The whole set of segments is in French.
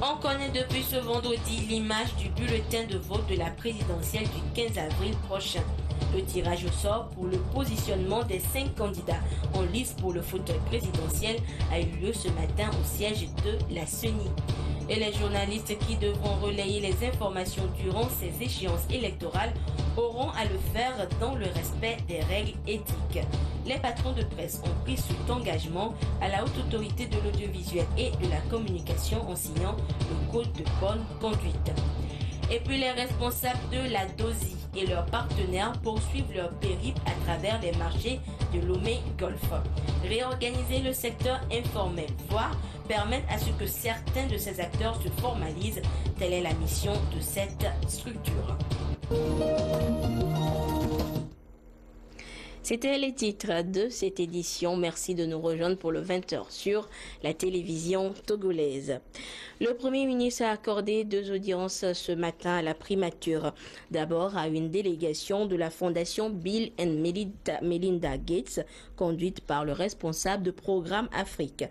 On connaît depuis ce vendredi l'image du bulletin de vote de la présidentielle du 15 avril prochain. Le tirage au sort pour le positionnement des 5 candidats en lice pour le fauteuil présidentiel a eu lieu ce matin au siège de la CENI. Et les journalistes qui devront relayer les informations durant ces échéances électorales auront à le faire dans le respect des règles éthiques. Les patrons de presse ont pris cet engagement à la Haute Autorité de l'Audiovisuel et de la Communication en signant le Code de bonne conduite. Et puis les responsables de la DOSI et leurs partenaires poursuivent leur périple à travers les marchés de Lomé Golf. Réorganiser le secteur informel, voire permettre à ce que certains de ces acteurs se formalisent, telle est la mission de cette structure. C'était les titres de cette édition. Merci de nous rejoindre pour le 20h sur la télévision togolaise. Le Premier ministre a accordé 2 audiences ce matin à la primature. D'abord à une délégation de la fondation Bill and Melinda Gates, conduite par le responsable de Programme Afrique.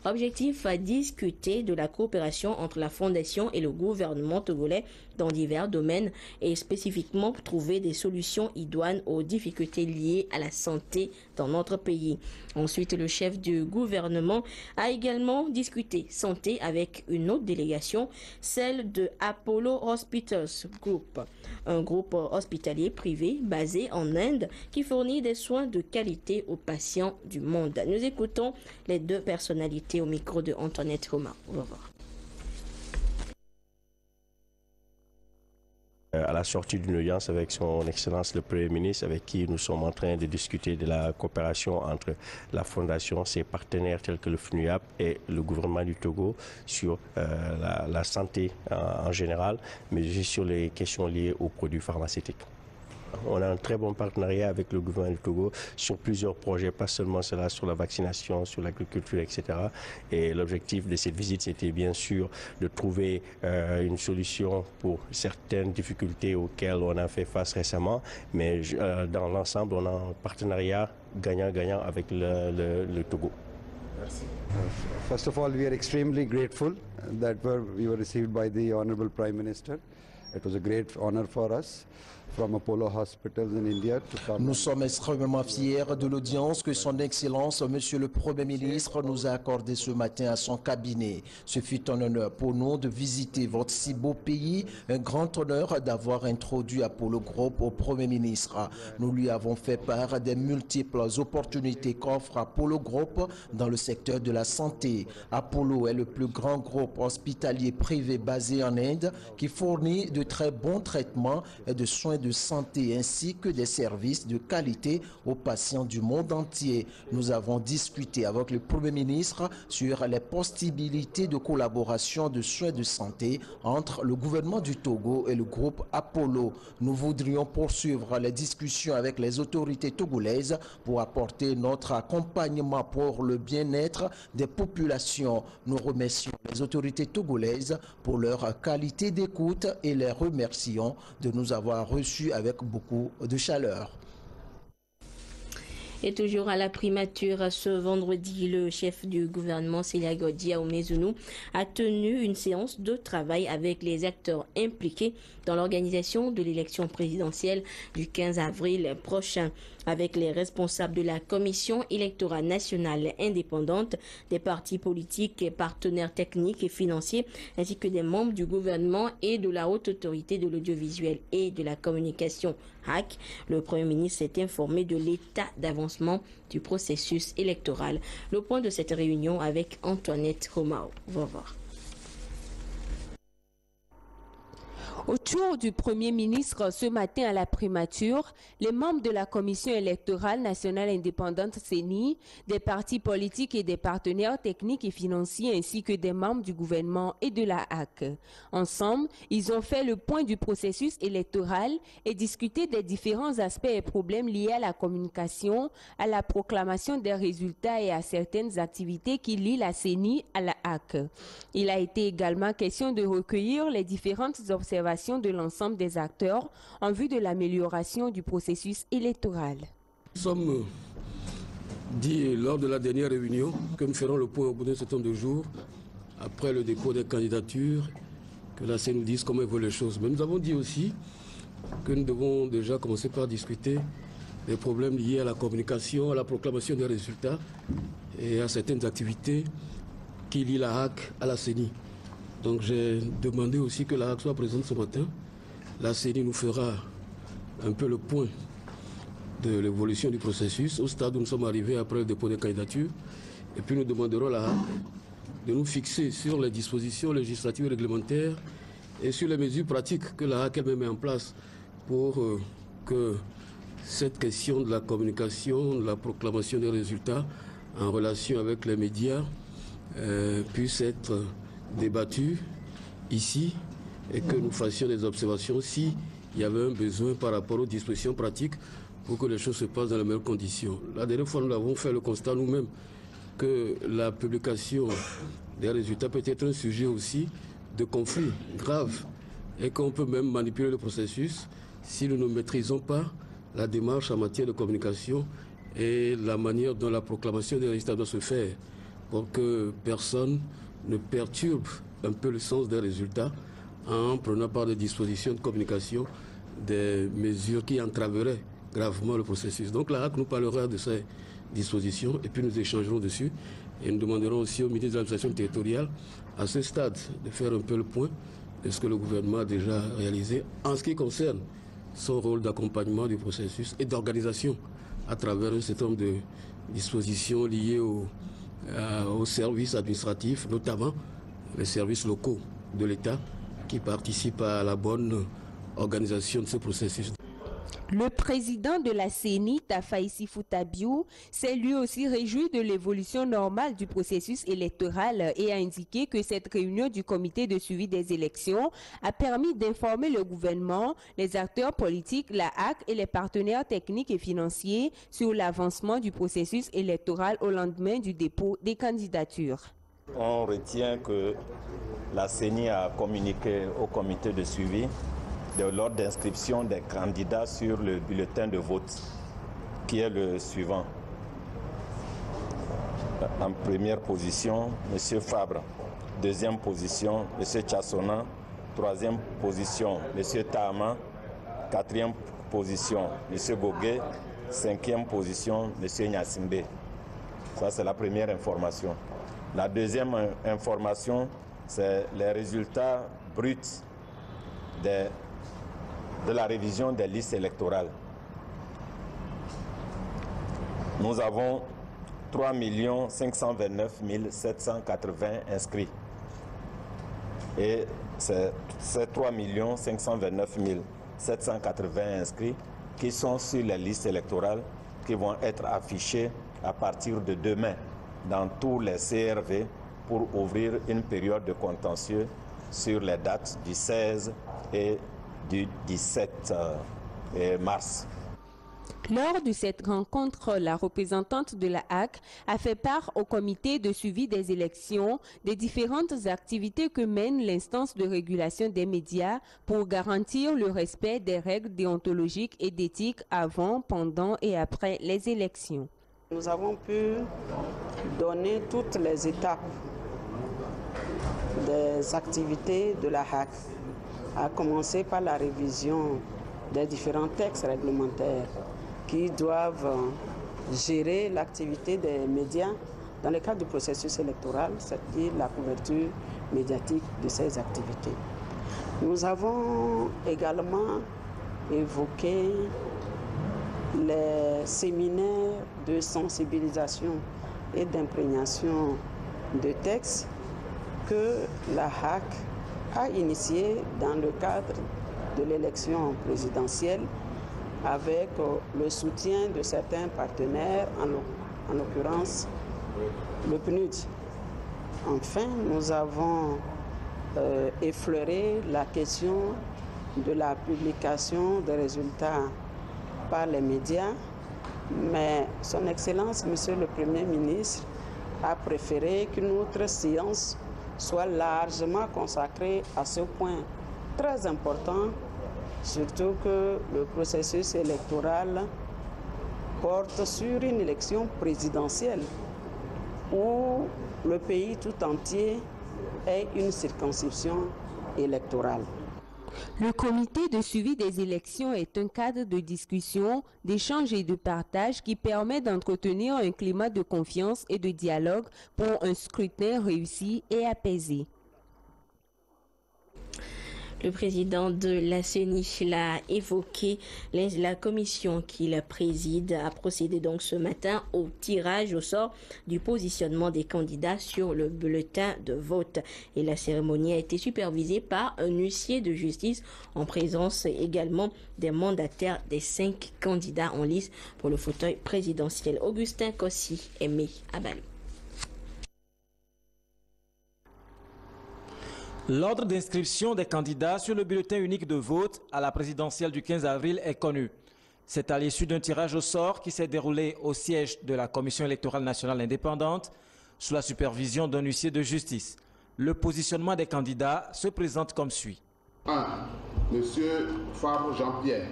Objectif à discuter de la coopération entre la fondation et le gouvernement togolais dans divers domaines et spécifiquement trouver des solutions idoines aux difficultés liées à la santé dans notre pays. Ensuite, le chef du gouvernement a également discuté santé avec une autre délégation, celle de Apollo Hospitals Group, un groupe hospitalier privé basé en Inde qui fournit des soins de qualité aux patients du monde. Nous écoutons les 2 personnalités au micro de Antoinette Roma. Au revoir. À la sortie d'une audience avec son Excellence le Premier ministre, avec qui nous sommes en train de discuter de la coopération entre la Fondation, ses partenaires tels que le FNUAP et le gouvernement du Togo sur la santé en général, mais aussi sur les questions liées aux produits pharmaceutiques. On a un très bon partenariat avec le gouvernement du Togo sur plusieurs projets, pas seulement cela, sur la vaccination, sur l'agriculture, etc. Et l'objectif de cette visite, c'était bien sûr de trouver une solution pour certaines difficultés auxquelles on a fait face récemment. Mais dans l'ensemble, on a un partenariat gagnant-gagnant avec le Togo. Merci. First of all, we are extremely grateful that we were received by the Honorable Prime Minister. It was a great honor for us. Nous sommes extrêmement fiers de l'audience que son Excellence, Monsieur le Premier ministre, nous a accordée ce matin à son cabinet. Ce fut un honneur pour nous de visiter votre si beau pays, un grand honneur d'avoir introduit Apollo Group au Premier ministre. Nous lui avons fait part des multiples opportunités qu'offre Apollo Group dans le secteur de la santé. Apollo est le plus grand groupe hospitalier privé basé en Inde qui fournit de très bons traitements et de soins de santé ainsi que des services de qualité aux patients du monde entier. Nous avons discuté avec le Premier ministre sur les possibilités de collaboration de soins de santé entre le gouvernement du Togo et le groupe Apollo. Nous voudrions poursuivre les discussions avec les autorités togolaises pour apporter notre accompagnement pour le bien-être des populations. Nous remercions les autorités togolaises pour leur qualité d'écoute et les remercions de nous avoir reçus avec beaucoup de chaleur. Et toujours à la primature, ce vendredi, le chef du gouvernement, Célia Diaoumé-Zounou, a tenu une séance de travail avec les acteurs impliqués dans l'organisation de l'élection présidentielle du 15 avril prochain, avec les responsables de la Commission électorale nationale indépendante, des partis politiques et partenaires techniques et financiers, ainsi que des membres du gouvernement et de la Haute Autorité de l'Audiovisuel et de la Communication, HAC. Le Premier ministre s'est informé de l'état d'avancement du processus électoral. Le point de cette réunion avec Antoinette Romao. On va voir. Autour du Premier ministre ce matin à la primature, les membres de la Commission électorale nationale indépendante CENI, des partis politiques et des partenaires techniques et financiers ainsi que des membres du gouvernement et de la HAC. Ensemble, ils ont fait le point du processus électoral et discuté des différents aspects et problèmes liés à la communication, à la proclamation des résultats et à certaines activités qui lient la CENI à la HAC. Il a été également question de recueillir les différentes observations de l'ensemble des acteurs en vue de l'amélioration du processus électoral. Nous sommes dit lors de la dernière réunion que nous ferons le point au bout d'un certain nombre de jours après le dépôt des candidatures, que la CENI nous dise comment elle veut les choses. Mais nous avons dit aussi que nous devons déjà commencer par discuter des problèmes liés à la communication, à la proclamation des résultats et à certaines activités qui lient la HAC à la CENI. Donc j'ai demandé aussi que la HAC soit présente ce matin. La CENI nous fera un peu le point de l'évolution du processus, au stade où nous sommes arrivés après le dépôt des candidatures. Et puis nous demanderons à la HAC de nous fixer sur les dispositions législatives et réglementaires et sur les mesures pratiques que la HAC elle-même met en place pour que cette question de la communication, de la proclamation des résultats en relation avec les médias puisse être débattue ici et que nous fassions des observations s'il y avait un besoin par rapport aux dispositions pratiques pour que les choses se passent dans les meilleures conditions. La dernière fois, nous avons fait le constat nous-mêmes que la publication des résultats peut être un sujet aussi de conflit grave et qu'on peut même manipuler le processus si nous ne maîtrisons pas la démarche en matière de communication et la manière dont la proclamation des résultats doit se faire pour que personne ne perturbe un peu le sens des résultats en prenant par des dispositions de communication, des mesures qui entraveraient gravement le processus. Donc la HAC nous parlera de ces dispositions et puis nous échangerons dessus et nous demanderons aussi au ministre de l'administration territoriale à ce stade de faire un peu le point de ce que le gouvernement a déjà réalisé en ce qui concerne son rôle d'accompagnement du processus et d'organisation à travers un certain nombre de dispositions liées aux services administratifs, notamment les services locaux de l'État qui participent à la bonne organisation de ce processus. Le président de la CENI, Tafaï Sifou-Tabiou, s'est lui aussi réjoui de l'évolution normale du processus électoral et a indiqué que cette réunion du comité de suivi des élections a permis d'informer le gouvernement, les acteurs politiques, la HAC et les partenaires techniques et financiers sur l'avancement du processus électoral au lendemain du dépôt des candidatures. On retient que la CENI a communiqué au comité de suivi de l'ordre d'inscription des candidats sur le bulletin de vote, qui est le suivant. En première position, M. Fabre. Deuxième position, M. Tchassona. Troisième position, M. Tahama. Quatrième position, M. Gogué. Cinquième position, M. Nyassimbe. Ça, c'est la première information. La deuxième information, c'est les résultats bruts de la révision des listes électorales. Nous avons 3 529 780 inscrits. Et c'est ces 3 529 780 inscrits qui sont sur les listes électorales qui vont être affichés à partir de demain dans tous les CRV pour ouvrir une période de contentieux sur les dates du 16 et du 17 mars. Lors de cette rencontre, la représentante de la HAC a fait part au comité de suivi des élections des différentes activités que mène l'instance de régulation des médias pour garantir le respect des règles déontologiques et d'éthique avant, pendant et après les élections. Nous avons pu donner toutes les étapes des activités de la HAC, à commencer par la révision des différents textes réglementaires qui doivent gérer l'activité des médias dans le cadre du processus électoral, c'est-à-dire la couverture médiatique de ces activités. Nous avons également évoqué les séminaires de sensibilisation et d'imprégnation de textes que la HAC a initié dans le cadre de l'élection présidentielle avec le soutien de certains partenaires, en l'occurrence le PNUD. Enfin, nous avons effleuré la question de la publication des résultats par les médias, mais Son Excellence, Monsieur le Premier ministre, a préféré qu'une autre séance soit largement consacrée à ce point très important, surtout que le processus électoral porte sur une élection présidentielle où le pays tout entier est une circonscription électorale. Le comité de suivi des élections est un cadre de discussion, d'échange et de partage qui permet d'entretenir un climat de confiance et de dialogue pour un scrutin réussi et apaisé. Le président de la CENI l'a évoqué. La commission qu'il préside a procédé donc ce matin au tirage au sort du positionnement des candidats sur le bulletin de vote. Et la cérémonie a été supervisée par un huissier de justice en présence également des mandataires des 5 candidats en lice pour le fauteuil présidentiel. Augustin Kossi, Aimé Abal. L'ordre d'inscription des candidats sur le bulletin unique de vote à la présidentielle du 15 avril est connu. C'est à l'issue d'un tirage au sort qui s'est déroulé au siège de la Commission électorale nationale indépendante sous la supervision d'un huissier de justice. Le positionnement des candidats se présente comme suit. 1. Monsieur Fabre Jean-Pierre.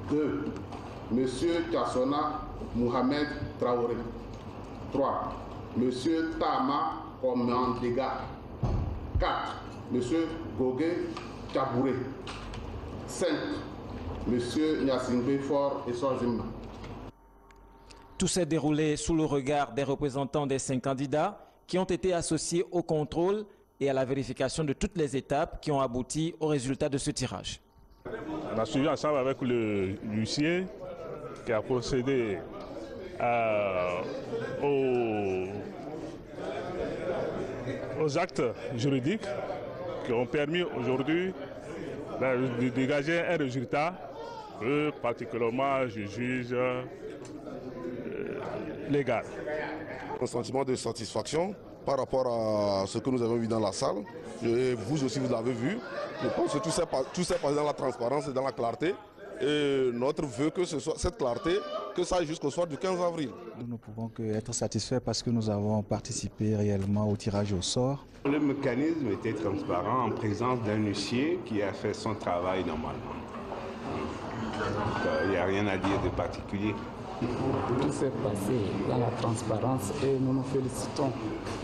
2. Monsieur Tchassona Mohamed Traoré. 3. Monsieur Tama Komandega. 4. Monsieur Gogué Tchabouré. 5. Monsieur Nyasingbe Fort et Soazimba. Tout s'est déroulé sous le regard des représentants des 5 candidats qui ont été associés au contrôle et à la vérification de toutes les étapes qui ont abouti au résultat de ce tirage. On a suivi ensemble avec le huissier qui a procédé aux actes juridiques qui ont permis aujourd'hui de dégager un résultat que particulièrement je juge légal. Un sentiment de satisfaction par rapport à ce que nous avons vu dans la salle. Et vous aussi, vous l'avez vu. Je pense que tout s'est passé dans la transparence et dans la clarté. Et notre vœu que ce soit cette clarté, que ça aille jusqu'au soir du 15 avril. Nous ne pouvons qu'être satisfaits parce que nous avons participé réellement au tirage au sort. Le mécanisme était transparent en présence d'un huissier qui a fait son travail normalement. Il n'y a rien à dire de particulier. Tout s'est passé dans la transparence et nous nous félicitons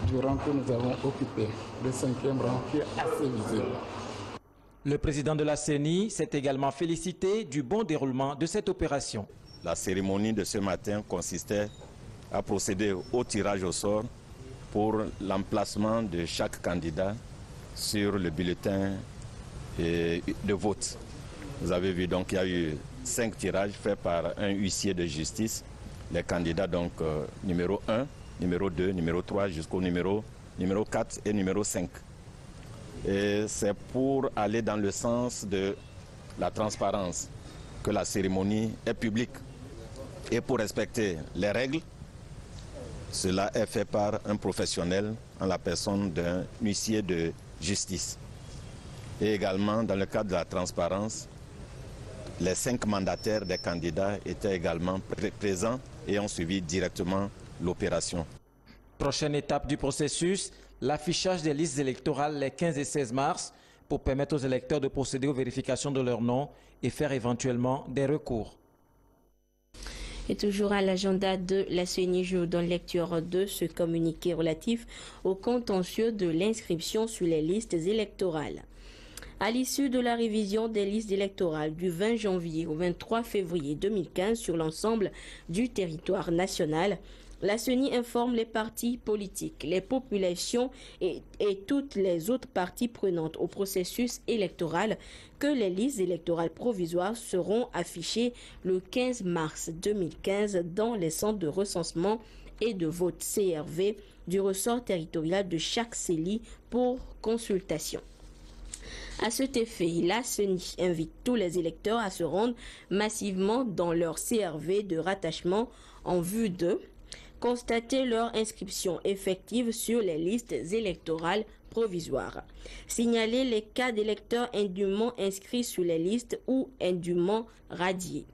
du rang que nous avons occupé, le 5e rang qui est assez visible. Le président de la CENI s'est également félicité du bon déroulement de cette opération. La cérémonie de ce matin consistait à procéder au tirage au sort pour l'emplacement de chaque candidat sur le bulletin de vote. Vous avez vu donc qu'il y a eu 5 tirages faits par un huissier de justice. Les candidats donc numéro 1, numéro 2, numéro 3 jusqu'au numéro 4 et numéro 5. Et c'est pour aller dans le sens de la transparence que la cérémonie est publique. Et pour respecter les règles, cela est fait par un professionnel en la personne d'un huissier de justice. Et également, dans le cadre de la transparence, les 5 mandataires des candidats étaient également présents et ont suivi directement l'opération. Prochaine étape du processus, l'affichage des listes électorales les 15 et 16 mars pour permettre aux électeurs de procéder aux vérifications de leur nom et faire éventuellement des recours. Et toujours à l'agenda de la CENI, je vous donne lecture de ce communiqué relatif au contentieux de l'inscription sur les listes électorales. À l'issue de la révision des listes électorales du 20 janvier au 23 février 2015 sur l'ensemble du territoire national, la CENI informe les partis politiques, les populations et toutes les autres parties prenantes au processus électoral que les listes électorales provisoires seront affichées le 15 mars 2015 dans les centres de recensement et de vote CRV du ressort territorial de chaque CELI pour consultation. À cet effet, la CENI invite tous les électeurs à se rendre massivement dans leur CRV de rattachement en vue de constater leur inscription effective sur les listes électorales provisoires. Signaler les cas d'électeurs indûment inscrits sur les listes ou indûment radiés.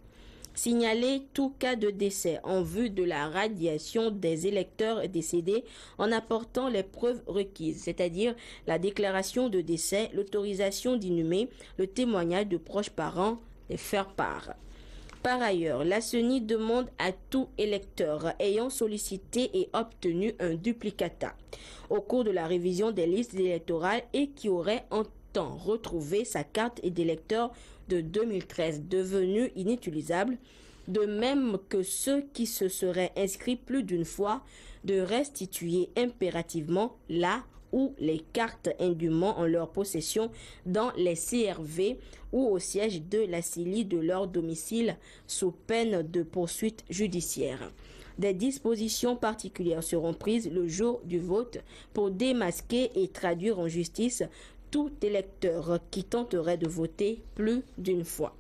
Signaler tout cas de décès en vue de la radiation des électeurs décédés en apportant les preuves requises, c'est-à-dire la déclaration de décès, l'autorisation d'inhumer, le témoignage de proches parents, les faire part. Par ailleurs, la CENI demande à tout électeur ayant sollicité et obtenu un duplicata au cours de la révision des listes électorales et qui aurait en temps retrouvé sa carte d'électeur de 2013 devenue inutilisable, de même que ceux qui se seraient inscrits plus d'une fois, de restituer impérativement la ou les cartes indûment en leur possession dans les CRV ou au siège de la CENI de leur domicile sous peine de poursuite judiciaire. Des dispositions particulières seront prises le jour du vote pour démasquer et traduire en justice tout électeur qui tenterait de voter plus d'une fois.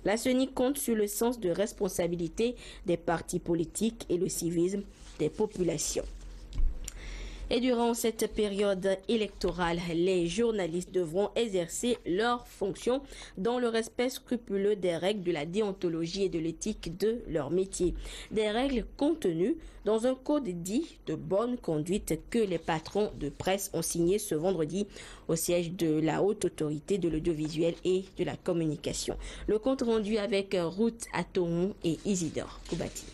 La CENI compte sur le sens de responsabilité des partis politiques et le civisme des populations. Et durant cette période électorale, les journalistes devront exercer leurs fonctions dans le respect scrupuleux des règles de la déontologie et de l'éthique de leur métier. Des règles contenues dans un code dit de bonne conduite que les patrons de presse ont signé ce vendredi au siège de la Haute Autorité de l'Audiovisuel et de la Communication. Le compte rendu avec Ruth Atomou et Isidore Koubati.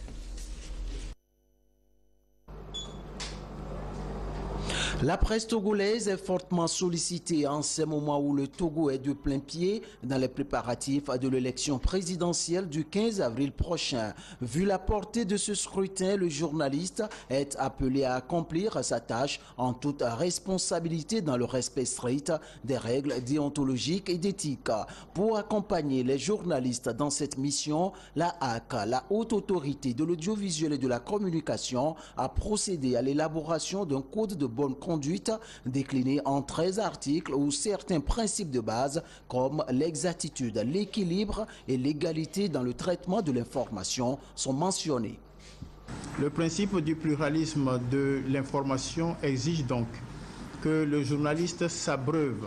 La presse togolaise est fortement sollicitée en ce moment où le Togo est de plein pied dans les préparatifs de l'élection présidentielle du 15 avril prochain. Vu la portée de ce scrutin, le journaliste est appelé à accomplir sa tâche en toute responsabilité dans le respect strict des règles déontologiques et d'éthique. Pour accompagner les journalistes dans cette mission, la HAC, la Haute Autorité de l'Audiovisuel et de la Communication, a procédé à l'élaboration d'un code de bonne conduite décliné en 13 articles où certains principes de base comme l'exactitude, l'équilibre et l'égalité dans le traitement de l'information sont mentionnés. Le principe du pluralisme de l'information exige donc que le journaliste s'abreuve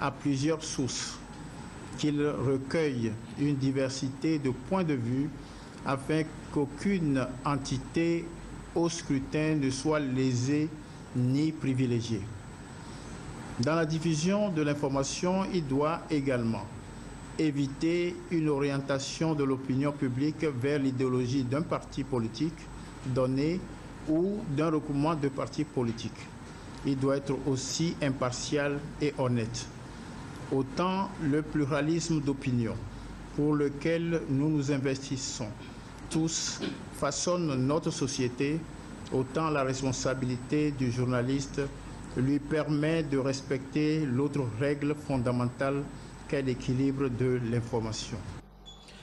à plusieurs sources, qu'il recueille une diversité de points de vue afin qu'aucune entité au scrutin ne soit lésée ni privilégié. Dans la diffusion de l'information, il doit également éviter une orientation de l'opinion publique vers l'idéologie d'un parti politique donné ou d'un regroupement de partis politiques. Il doit être aussi impartial et honnête. Autant le pluralisme d'opinion pour lequel nous nous investissons tous façonne notre société, autant la responsabilité du journaliste lui permet de respecter l'autre règle fondamentale qu'est l'équilibre de l'information.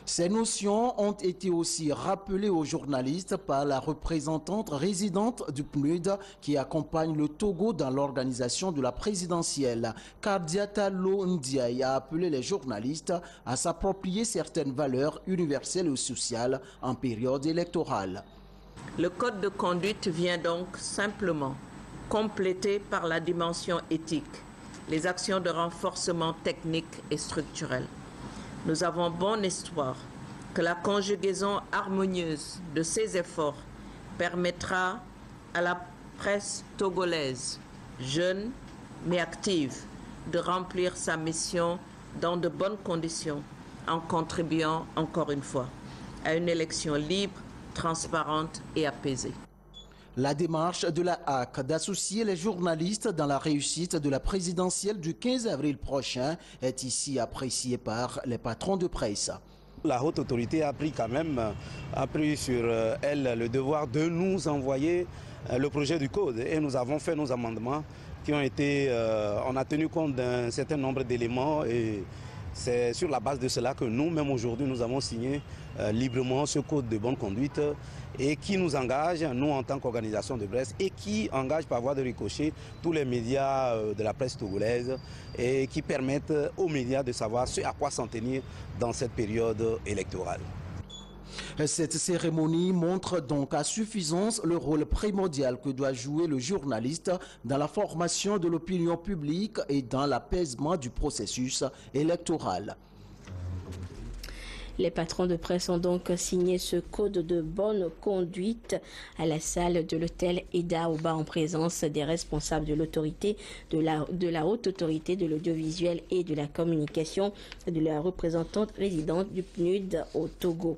Ces notions ont été aussi rappelées aux journalistes par la représentante résidente du PNUD qui accompagne le Togo dans l'organisation de la présidentielle. Kardiata Lo Ndiaye a appelé les journalistes à s'approprier certaines valeurs universelles et sociales en période électorale. Le code de conduite vient donc simplement compléter par la dimension éthique les actions de renforcement technique et structurel. Nous avons bon espoir que la conjugaison harmonieuse de ces efforts permettra à la presse togolaise, jeune mais active, de remplir sa mission dans de bonnes conditions en contribuant encore une fois à une élection libre, transparente et apaisée. La démarche de la HAC d'associer les journalistes dans la réussite de la présidentielle du 15 avril prochain est ici appréciée par les patrons de presse. La haute autorité a pris sur elle le devoir de nous envoyer le projet du code et nous avons fait nos amendements qui ont été, on a tenu compte d'un certain nombre d'éléments et c'est sur la base de cela que nous-mêmes aujourd'hui nous avons signé librement ce code de bonne conduite et qui nous engage, nous en tant qu'organisation de presse, et qui engage par voie de ricochet tous les médias de la presse togolaise et qui permettent aux médias de savoir ce à quoi s'en tenir dans cette période électorale. Cette cérémonie montre donc à suffisance le rôle primordial que doit jouer le journaliste dans la formation de l'opinion publique et dans l'apaisement du processus électoral. Les patrons de presse ont donc signé ce code de bonne conduite à la salle de l'hôtel Eda Oba en présence des responsables de l'autorité, de la haute autorité de l'audiovisuel et de la communication et de la représentante résidente du PNUD au Togo.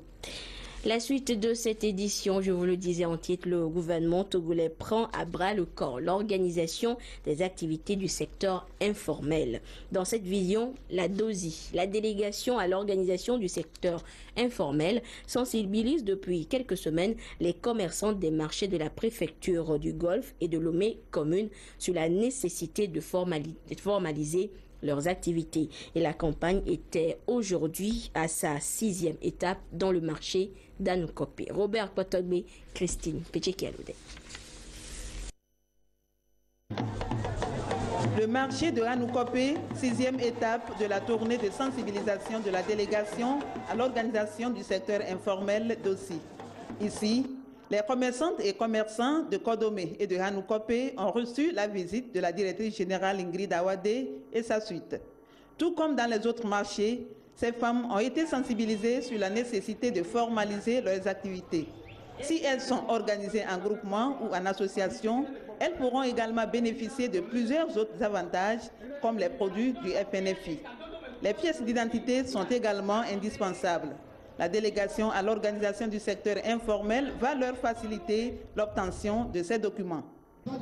La suite de cette édition, je vous le disais en titre, le gouvernement togolais prend à bras le corps l'organisation des activités du secteur informel. Dans cette vision, la DOSI, la délégation à l'organisation du secteur informel, sensibilise depuis quelques semaines les commerçants des marchés de la préfecture du Golfe et de Lomé commune sur la nécessité de formaliser leurs activités. Et la campagne était aujourd'hui à sa 6e étape dans le marché d'Anoukope. Robert Potogbe, Christine Péché-Kialoudé. Le marché de Anoukope, 6e étape de la tournée de sensibilisation de la délégation à l'organisation du secteur informel d'Ossi. Ici, les commerçantes et commerçants de Kodomé et de Anoukope ont reçu la visite de la directrice générale Ingrid Awadé et sa suite. Tout comme dans les autres marchés, ces femmes ont été sensibilisées sur la nécessité de formaliser leurs activités. Si elles sont organisées en groupement ou en association, elles pourront également bénéficier de plusieurs autres avantages comme les produits du FNFI. Les pièces d'identité sont également indispensables. La délégation à l'organisation du secteur informel va leur faciliter l'obtention de ces documents. Nous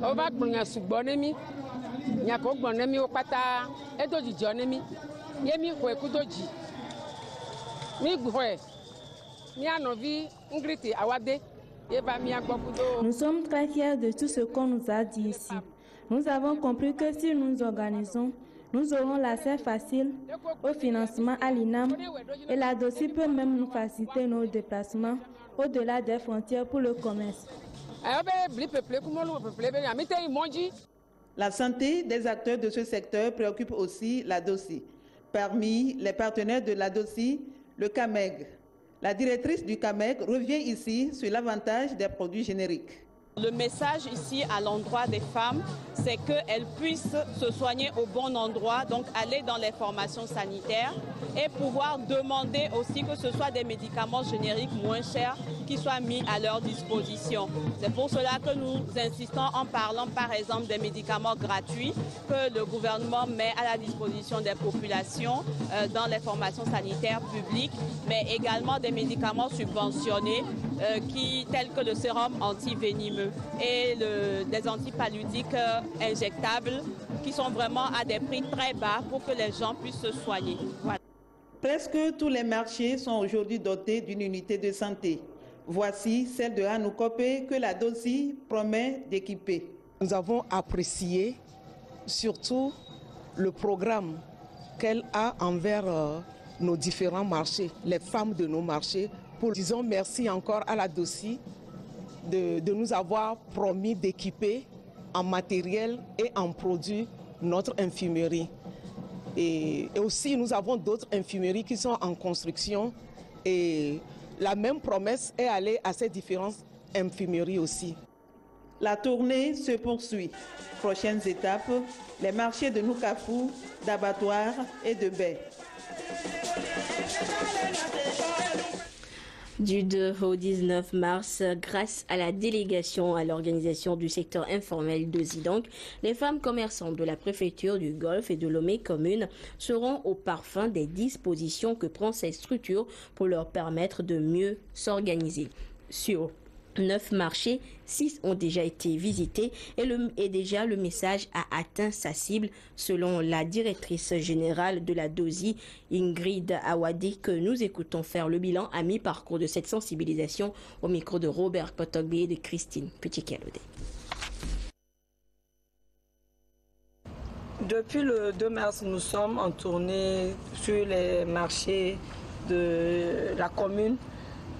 sommes très fiers de tout ce qu'on nous a dit ici. Nous avons compris que si nous nous organisons, nous aurons l'accès facile au financement à l'INAM et la DOSI peut même nous faciliter nos déplacements au-delà des frontières pour le commerce. La santé des acteurs de ce secteur préoccupe aussi la DOSI. Parmi les partenaires de la DOSI, le CAMEG. La directrice du CAMEG revient ici sur l'avantage des produits génériques. Le message ici à l'endroit des femmes, c'est qu'elles puissent se soigner au bon endroit, donc aller dans les formations sanitaires et pouvoir demander aussi que ce soit des médicaments génériques moins chers qui soient mis à leur disposition. C'est pour cela que nous insistons en parlant par exemple des médicaments gratuits que le gouvernement met à la disposition des populations dans les formations sanitaires publiques, mais également des médicaments subventionnés tels que le sérum anti-venimeux et des antipaludiques injectables qui sont vraiment à des prix très bas pour que les gens puissent se soigner. Voilà. Presque tous les marchés sont aujourd'hui dotés d'une unité de santé. Voici celle de Anoukope que la DOSI promet d'équiper. Nous avons apprécié surtout le programme qu'elle a envers nos différents marchés, les femmes de nos marchés. Disons merci encore à la DOSI de nous avoir promis d'équiper en matériel et en produits notre infirmerie. Et aussi, nous avons d'autres infirmeries qui sont en construction et la même promesse est allée à ces différentes infirmeries aussi. La tournée se poursuit. Prochaines étapes, les marchés de Noukafou, d'abattoirs et de baies. Du 2 au 19 mars, grâce à la délégation à l'organisation du secteur informel de Zidonk, les femmes commerçantes de la préfecture du Golfe et de Lomé commune seront au parfum des dispositions que prend cette structure pour leur permettre de mieux s'organiser. Sur 9 marchés, 6 ont déjà été visités et déjà le message a atteint sa cible selon la directrice générale de la DOSI, Ingrid Awadé, que nous écoutons faire le bilan à mi-parcours de cette sensibilisation au micro de Robert Potogbe et de Christine Péché-Kialoudé. Depuis le 2 mars, nous sommes en tournée sur les marchés de la commune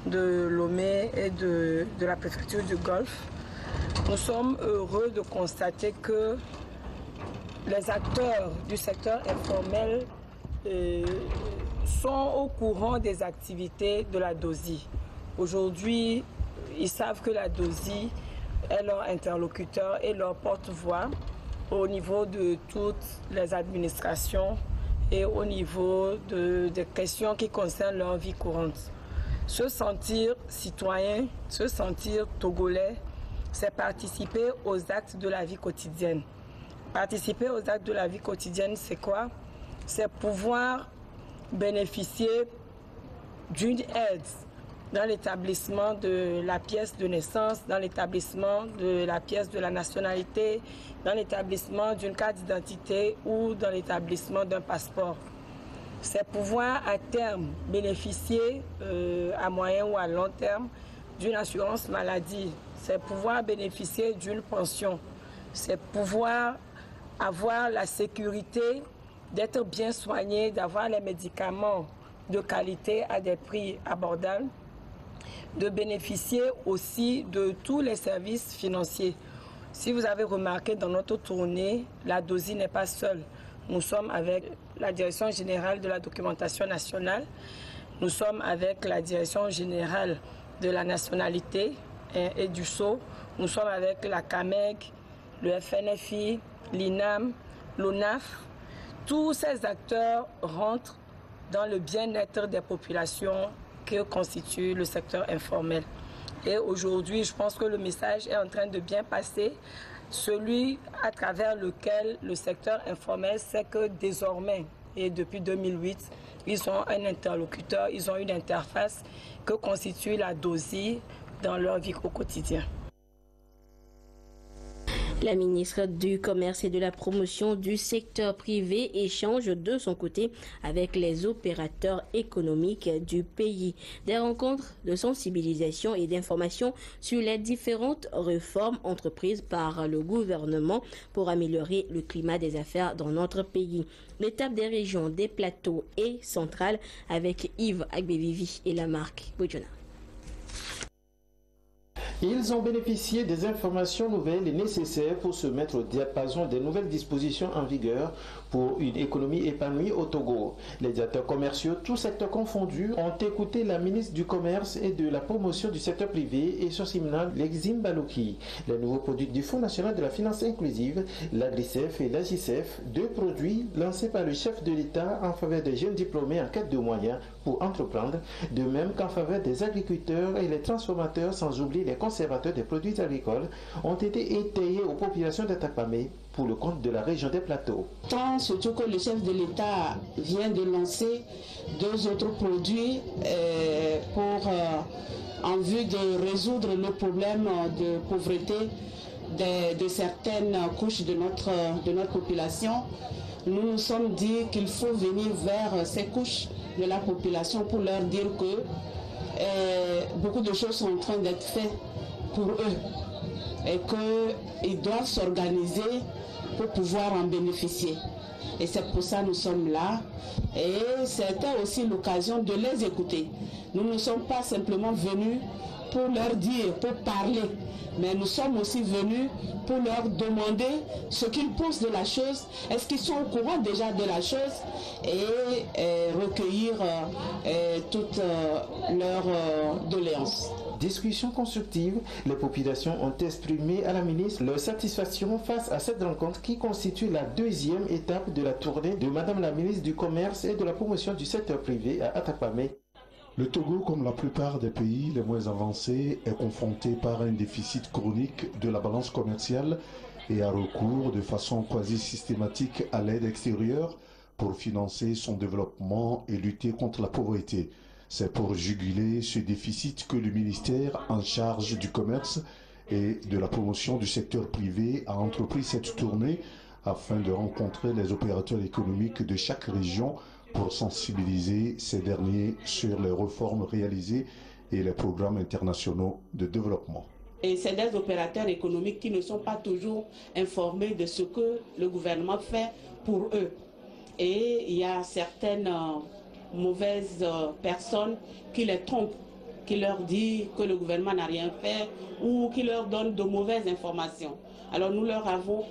de Lomé et de la préfecture du Golfe. Nous sommes heureux de constater que les acteurs du secteur informel sont au courant des activités de la DOSI. Aujourd'hui, ils savent que la DOSI est leur interlocuteur et leur porte-voix au niveau de toutes les administrations et au niveau des questions qui concernent leur vie courante. Se sentir citoyen, se sentir togolais, c'est participer aux actes de la vie quotidienne. Participer aux actes de la vie quotidienne, c'est quoi? C'est pouvoir bénéficier d'une aide dans l'établissement de la pièce de naissance, dans l'établissement de la pièce de la nationalité, dans l'établissement d'une carte d'identité ou dans l'établissement d'un passeport. C'est pouvoir à terme bénéficier à moyen ou à long terme d'une assurance maladie. C'est pouvoir bénéficier d'une pension. C'est pouvoir avoir la sécurité d'être bien soigné, d'avoir les médicaments de qualité à des prix abordables, de bénéficier aussi de tous les services financiers. Si vous avez remarqué dans notre tournée, la DOSI n'est pas seule. Nous sommes avec la Direction générale de la documentation nationale, nous sommes avec la Direction générale de la nationalité et du Sceau, nous sommes avec la CAMEG, le FNFI, l'INAM, l'ONAF. Tous ces acteurs rentrent dans le bien-être des populations que constitue le secteur informel. Et aujourd'hui, je pense que le message est en train de bien passer, celui à travers lequel le secteur informel sait que désormais, et depuis 2008, ils ont un interlocuteur, ils ont une interface que constitue la DOSI dans leur vie au quotidien. La ministre du Commerce et de la Promotion du secteur privé échange de son côté avec les opérateurs économiques du pays. Des rencontres de sensibilisation et d'information sur les différentes réformes entreprises par le gouvernement pour améliorer le climat des affaires dans notre pays. L'étape des régions, des plateaux et centrales avec Yves Agbevivi et la marque Bojona. Ils ont bénéficié des informations nouvelles et nécessaires pour se mettre au diapason des nouvelles dispositions en vigueur pour une économie épanouie au Togo. Les directeurs commerciaux, tous secteurs confondus, ont écouté la ministre du Commerce et de la Promotion du secteur privé et son séminaire Lexim Balouki. Les nouveaux produits du Fonds national de la finance inclusive, l'Agri-CEF et l'Agicef, deux produits lancés par le chef de l'État en faveur des jeunes diplômés en quête de moyens pour entreprendre, de même qu'en faveur des agriculteurs et les transformateurs, sans oublier les conservateurs des produits agricoles, ont été étayés aux populations d'Atapamé pour le compte de la région des plateaux. Tant surtout que le chef de l'État vient de lancer deux autres produits en vue de résoudre le problème de pauvreté de certaines couches de notre population. Nous nous sommes dit qu'il faut venir vers ces couches de la population pour leur dire que beaucoup de choses sont en train d'être faites pour eux et qu'ils doivent s'organiser pour pouvoir en bénéficier. Et c'est pour ça que nous sommes là. Et c'était aussi l'occasion de les écouter. Nous ne sommes pas simplement venus pour leur dire, pour parler, mais nous sommes aussi venus pour leur demander ce qu'ils pensent de la chose, est-ce qu'ils sont au courant déjà de la chose, et recueillir toutes leurs doléances. Discussion constructive, les populations ont exprimé à la ministre leur satisfaction face à cette rencontre qui constitue la deuxième étape de la tournée de Madame la ministre du Commerce et de la Promotion du secteur privé à Atapamé. Le Togo, comme la plupart des pays les moins avancés, est confronté par un déficit chronique de la balance commerciale et a recours de façon quasi systématique à l'aide extérieure pour financer son développement et lutter contre la pauvreté. C'est pour juguler ce déficit que le ministère en charge du commerce et de la promotion du secteur privé a entrepris cette tournée afin de rencontrer les opérateurs économiques de chaque région pour sensibiliser ces derniers sur les réformes réalisées et les programmes internationaux de développement. Et c'est des opérateurs économiques qui ne sont pas toujours informés de ce que le gouvernement fait pour eux. Et il y a certaines mauvaises personnes qui les trompent, qui leur disent que le gouvernement n'a rien fait ou qui leur donnent de mauvaises informations. Alors nous leur avons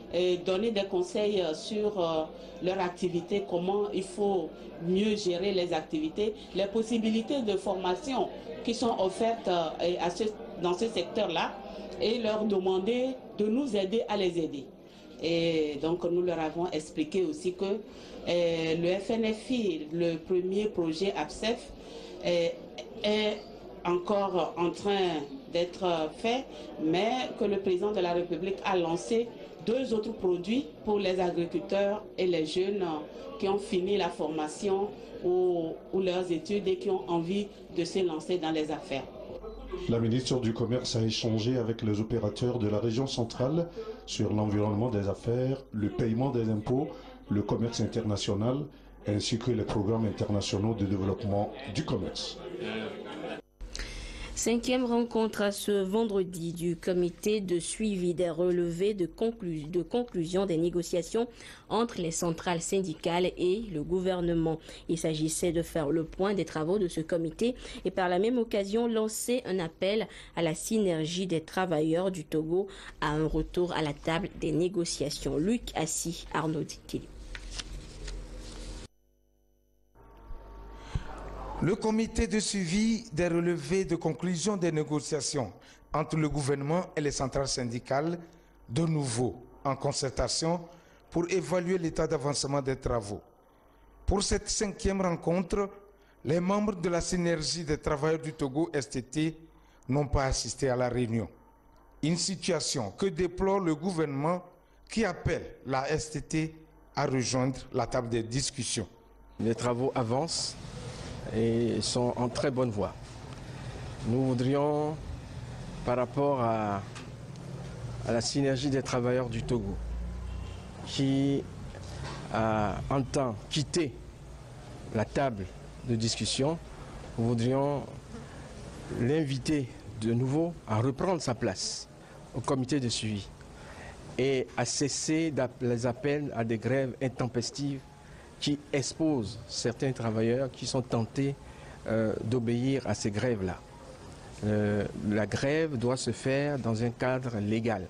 donné des conseils sur leur activité, comment il faut mieux gérer les activités, les possibilités de formation qui sont offertes dans ce secteur-là, et leur demander de nous aider à les aider. Et donc nous leur avons expliqué aussi que le FNFI, le premier projet APSEF, est encore en train d'être fait, mais que le président de la République a lancé 2 autres produits pour les agriculteurs et les jeunes qui ont fini la formation ou leurs études et qui ont envie de se lancer dans les affaires. La ministre du Commerce a échangé avec les opérateurs de la région centrale sur l'environnement des affaires, le paiement des impôts, le commerce international, ainsi que les programmes internationaux de développement du commerce. 5e rencontre ce vendredi du comité de suivi des relevés de conclusion des négociations entre les centrales syndicales et le gouvernement. Il s'agissait de faire le point des travaux de ce comité et par la même occasion lancer un appel à la synergie des travailleurs du Togo à un retour à la table des négociations. Luc Assis, Arnaud Dikili. Le comité de suivi des relevés de conclusion des négociations entre le gouvernement et les centrales syndicales, de nouveau en concertation pour évaluer l'état d'avancement des travaux. Pour cette 5e rencontre, les membres de la synergie des travailleurs du Togo STT n'ont pas assisté à la réunion. Une situation que déplore le gouvernement qui appelle la STT à rejoindre la table des discussions. Les travaux avancent et sont en très bonne voie. Nous voudrions, par rapport à la synergie des travailleurs du Togo, qui entend quitter la table de discussion, nous voudrions l'inviter de nouveau à reprendre sa place au comité de suivi et à cesser les appels à des grèves intempestives qui exposent certains travailleurs qui sont tentés d'obéir à ces grèves-là. La grève doit se faire dans un cadre légal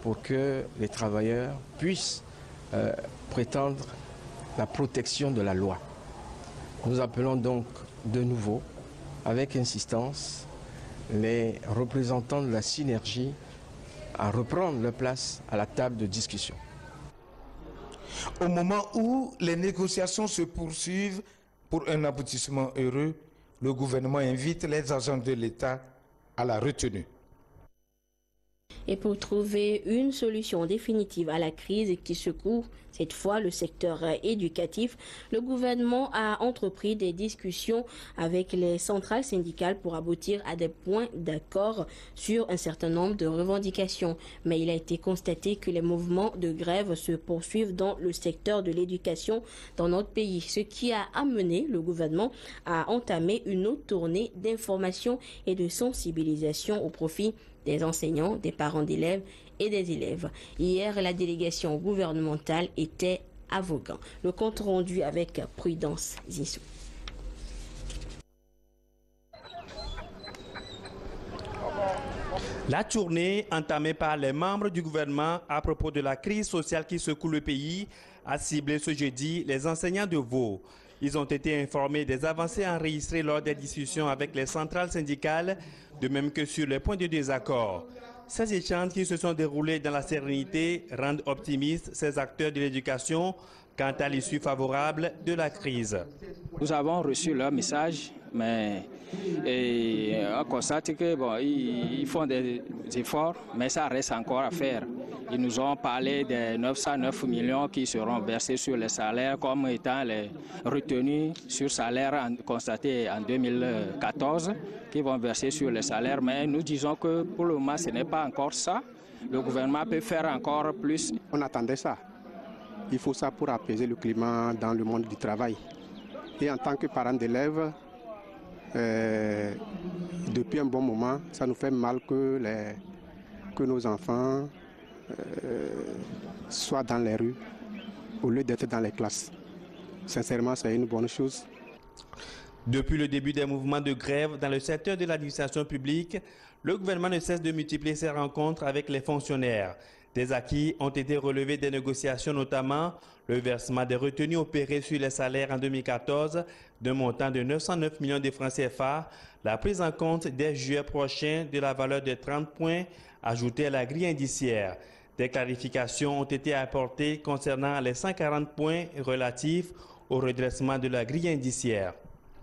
pour que les travailleurs puissent prétendre la protection de la loi. Nous appelons donc de nouveau, avec insistance, les représentants de la synergie à reprendre leur place à la table de discussion. Au moment où les négociations se poursuivent pour un aboutissement heureux, le gouvernement invite les agents de l'État à la retenue. Et pour trouver une solution définitive à la crise qui secoue cette fois le secteur éducatif, le gouvernement a entrepris des discussions avec les centrales syndicales pour aboutir à des points d'accord sur un certain nombre de revendications. Mais il a été constaté que les mouvements de grève se poursuivent dans le secteur de l'éducation dans notre pays, ce qui a amené le gouvernement à entamer une autre tournée d'information et de sensibilisation au profit des enseignants, des parents d'élèves et des élèves. Hier, la délégation gouvernementale était à Vaughan. Le compte rendu avec Prudence Zissou. La tournée entamée par les membres du gouvernement à propos de la crise sociale qui secoue le pays a ciblé ce jeudi les enseignants de Vaud. Ils ont été informés des avancées enregistrées lors des discussions avec les centrales syndicales, de même que sur les points de désaccord. Ces échanges qui se sont déroulés dans la sérénité rendent optimistes ces acteurs de l'éducation quant à l'issue favorable de la crise. Nous avons reçu leur message, mais on constate que ils font des efforts, mais ça reste encore à faire. Ils nous ont parlé des 909 millions qui seront versés sur les salaires comme étant les retenues sur salaire constatés en 2014 qui vont verser sur les salaires. Mais nous disons que pour le moment, ce n'est pas encore ça. Le gouvernement peut faire encore plus. On attendait ça. Il faut ça pour apaiser le climat dans le monde du travail. Et en tant que parents d'élèves, depuis un bon moment, ça nous fait mal que nos enfants soient dans les rues au lieu d'être dans les classes. Sincèrement, c'est une bonne chose. Depuis le début des mouvements de grève dans le secteur de l'administration publique, le gouvernement ne cesse de multiplier ses rencontres avec les fonctionnaires. Des acquis ont été relevés des négociations, notamment le versement des retenues opérées sur les salaires en 2014 d'un montant de 909 millions de francs CFA, la prise en compte dès juillet prochain de la valeur de 30 points ajoutée à la grille indiciaire. Des clarifications ont été apportées concernant les 140 points relatifs au redressement de la grille indiciaire.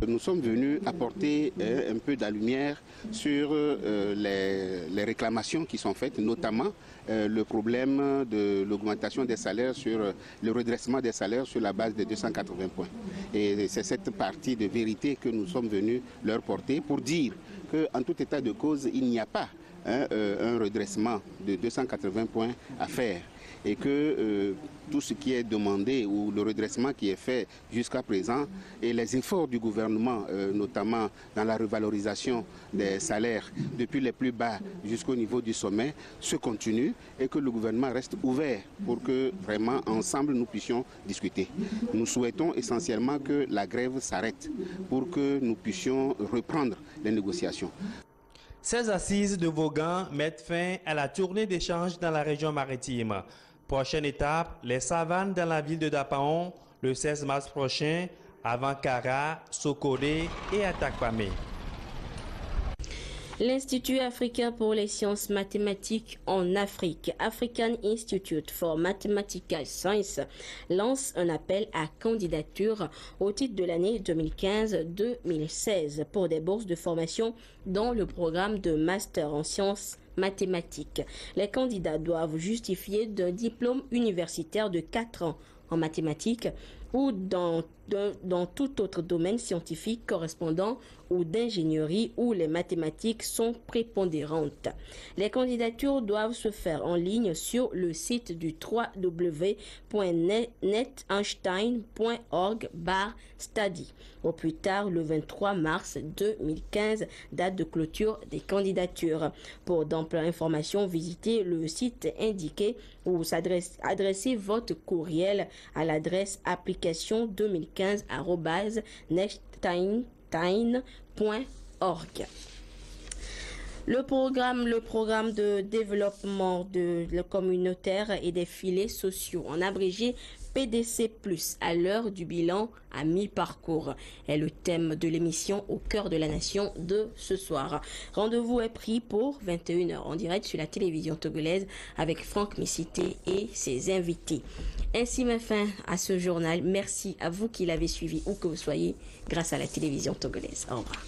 Nous sommes venus apporter un peu de la lumière sur les réclamations qui sont faites, notamment le problème de l'augmentation des salaires, sur le redressement des salaires sur la base de 280 points. Et c'est cette partie de vérité que nous sommes venus leur porter pour dire qu'en tout état de cause, il n'y a pas un redressement de 280 points à faire et que tout ce qui est demandé ou le redressement qui est fait jusqu'à présent et les efforts du gouvernement, notamment dans la revalorisation des salaires depuis les plus bas jusqu'au niveau du sommet, se continuent et que le gouvernement reste ouvert pour que vraiment ensemble nous puissions discuter. Nous souhaitons essentiellement que la grève s'arrête pour que nous puissions reprendre les négociations. Ces assises de Vaughan mettent fin à la tournée d'échange dans la région maritime. Prochaine étape, les savanes dans la ville de Dapaon le 16 mars prochain, avant Kara, Sokoré et Atakpamé. L'Institut africain pour les sciences mathématiques en Afrique, African Institute for Mathematical Science, lance un appel à candidature au titre de l'année 2015-2016 pour des bourses de formation dans le programme de master en sciences mathématiques. Les candidats doivent justifier d'un diplôme universitaire de 4 ans en mathématiques ou dans tout autre domaine scientifique correspondant ou d'ingénierie où les mathématiques sont prépondérantes. Les candidatures doivent se faire en ligne sur le site du www.neteinstein.org/study au plus tard le 23 mars 2015, date de clôture des candidatures. Pour d'amples informations, visitez le site indiqué ou adressez votre courriel à l'adresse application 2015@neteinstein.org. Le programme de développement communautaire et des filets sociaux, en abrégé PDC+, à l'heure du bilan à mi-parcours, est le thème de l'émission Au cœur de la nation de ce soir. Rendez-vous est pris pour 21h en direct sur la télévision togolaise avec Franck Missité et ses invités. Ainsi met fin à ce journal. Merci à vous qui l'avez suivi où que vous soyez grâce à la télévision togolaise. Au revoir.